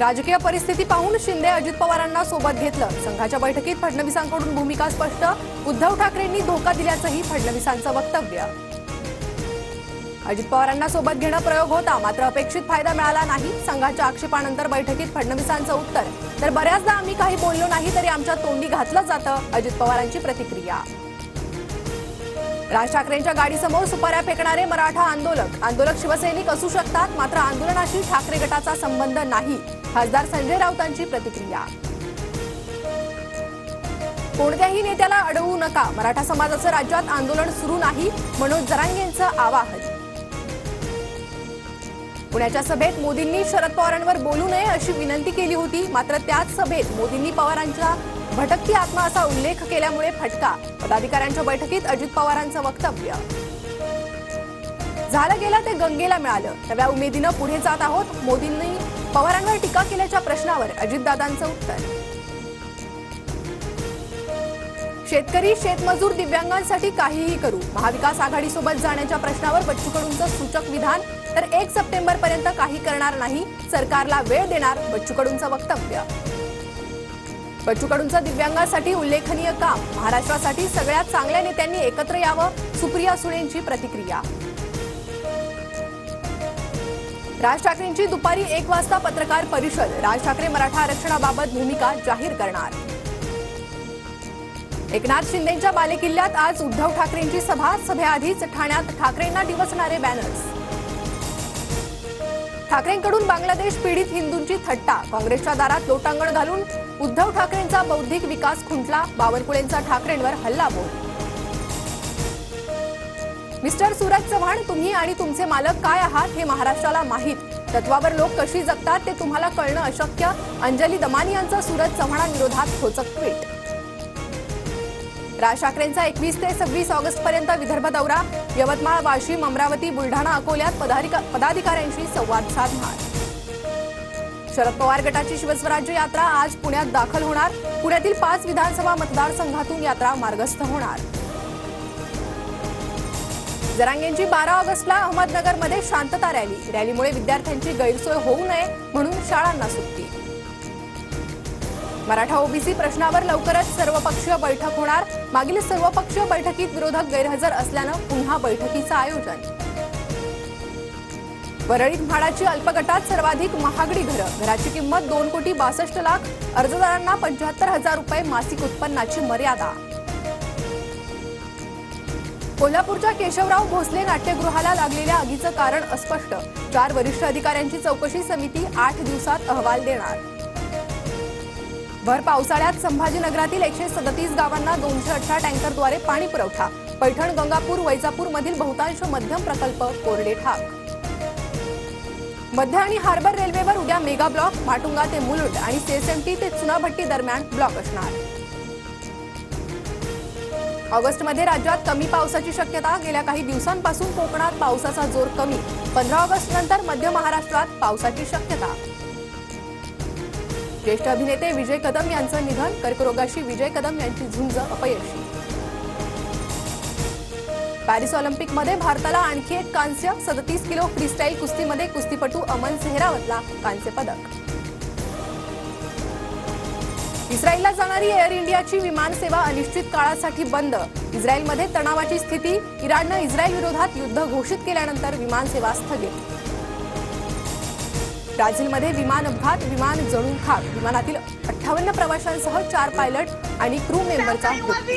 राजकीय परिस्थिती पाहून शिंदे अजित पवारांना सोबत घेतलं। संघाच्या बैठकीत फडणवीसांकडून भूमिका स्पष्ट। उद्धव ठाकरेंनी धोका दिल्याचंही फडणवीसांचं वक्तव्य। अजित पवारांना सोबत घेणं प्रयोग होता, मात्र अपेक्षित फायदा मिळाला नाही। संघाच्या आक्षेपानंतर बैठकीत फडणवीसांचं उत्तर, तर बऱ्याचदा आम्ही काही बोललो नाही तरी आमच्या तोंडी घातलं जातं। अजित पवारांची प्रतिक्रिया। राज ठाकरेंच्या गाडीसमोर सुपाऱ्या फेकणारे मराठा आंदोलक शिवसैनिक असू शकतात, मात्र आंदोलनाशी ठाकरे गटाचा संबंध नाही। खासदार संजय राऊतांची प्रतिक्रिया। कोणत्याही नेत्याला अडवू नका, मराठा समाजाचं राज्यात आंदोलन सुरू नाही, मनोज जरांगेंचं आवाहन। पुण्याच्या सभेत मोदींनी शरद पवारांवर बोलू नये अशी विनंती केली होती, मात्र त्याच सभेत मोदींनी पवारांच्या भटकती आत्मा असा उल्लेख केल्यामुळे फटका। पदाधिकाऱ्यांच्या बैठकीत अजित पवारांचं वक्तव्य। झालं गेलं ते गंगेला मिळालं, नव्या उमेदीनं पुढे जात आहोत। मोदींनी पवारांवर टीका केल्याच्या प्रश्नावर अजितदादांचं उत्तर। शेतकरी, शेतमजूर, दिव्यांगांसाठी काहीही करू, महाविकास आघाडीसोबत जाण्याच्या प्रश्नावर बच्चू कडूंचं सूचक विधान, तर 1 सप्टेंबरपर्यंत काही करणार नाही, सरकारला वेळ देणार, बच्चू कडूंचं वक्तव्य। बच्चू कडूंचं दिव्यांगांसाठी उल्लेखनीय काम, महाराष्ट्रासाठी सगळ्यात चांगल्या नेत्यांनी एकत्र यावं, सुप्रिया सुळेंची प्रतिक्रिया। राज ठाकरेंची दुपारी 1 वाजता पत्रकार परिषद, राज ठाकरे मराठा आरक्षणाबाबत भूमिका जाहीर करणार। एकनाथ शिंदेंच्या बालेकिल्ल्यात आज उद्धव ठाकरेंची सभा, सभेआधीच ठाण्यात ठाकरेंना डिवचणारे बॅनर्स। ठाकरेंकडून बांगलादेश पीडित हिंदूंची थट्टा, काँग्रेसच्या दारात लोटांगण घालून उद्धव ठाकरेंचा बौद्धिक विकास खुंटला, बावनकुळेंचा ठाकरेंवर हल्लाबोल। मिस्टर सूरज चव्हाण, तुम्ही आणि तुमचे मालक काय आहात हे महाराष्ट्राला माहीत, तत्वावर लोक कशी जगतात ते तुम्हाला कळणं अशक्य, अंजली दमानी यांचा सूरज चव्हाणांविरोधात खोचक ट्विट। राज ठाकरेंचा 21 ते 26 ऑगस्टपर्यंत विदर्भ दौरा, यवतमाळ, वाशिम, अमरावती, बुलढाणा, अकोल्यात पदाधिकाऱ्यांशी संवाद साधणार। शरद पवार गटाची शिवस्वराज्य यात्रा आज पुण्यात दाखल होणार, पुण्यातील 5 विधानसभा मतदारसंघातून यात्रा मार्गस्थ होणार। जरांगेंची 12 ऑगस्टला अहमदनगरमध्ये शांतता रॅलीमुळे विद्यार्थ्यांची गैरसोय होऊ नये म्हणून शाळांना सुट्टी। मराठा ओबीसी प्रश्नावर लवकरच सर्वपक्षीय बैठक होणार, मागील सर्वपक्षीय बैठकीत विरोधक गैरहजर असल्यानं पुन्हा बैठकीचं आयोजन। वरळीत म्हाडाची अल्पगटात सर्वाधिक महागडी घराची किंमत 2,62,00,000, अर्जदारांना 75,000 रुपये मासिक उत्पन्नाची मर्यादा। कोल्हापूरच्या केशवराव भोसले नाट्यगृहाला लागलेल्या आगीचं कारण अस्पष्ट, 4 वरिष्ठ अधिकाऱ्यांची चौकशी समिती 8 दिवसात अहवाल देणार। भर पावसाळ्यात संभाजीनगरातील 137 गावांना 218 टँकरद्वारे पाणी पुरवठा, पैठण, गंगापूर, वैजापूर मधील बहुतांश मध्यम प्रकल्प कोरडे ठाक। मध्य आणि हार्बर रेल्वेवर उद्या मेगा ब्लॉक, माटुंगा ते मुलुंड आणि सेसमटी ते चुनाभट्टी दरम्यान ब्लॉक असणार। ऑगस्टमध्ये राज्यात कमी पावसाची शक्यता, गेल्या काही दिवसांपासून कोकणात पावसाचा जोर कमी, 15 ऑगस्ट नंतर मध्य महाराष्ट्रात पावसाची शक्यता। ज्येष्ठ अभिनेते विजय कदम यांचं निधन, कर्करोगाशी विजय कदम यांची झुंज अपयशी। पॅरिस ऑलिम्पिकमध्ये भारताला आणखी एक कांस्य, 37 किलो फ्रीस्टाईल कुस्तीमध्ये कुस्तीपटू अमन सेहरावतला कांस्य पदक। इस्रायलला जाणारी एअर इंडियाची विमानसेवा अनिश्चित काळासाठी बंद, इस्रायलमध्ये तणावाची स्थिती, इराणनं इस्रायल विरोधात युद्ध घोषित केल्यानंतर विमानसेवा स्थगित। ब्राझीलमध्ये विमान अपघात, विमान जळून खाक, विमानातील 58 प्रवाशांसह 4 पायलट आणि क्रू मेंबरचा मृत्यू।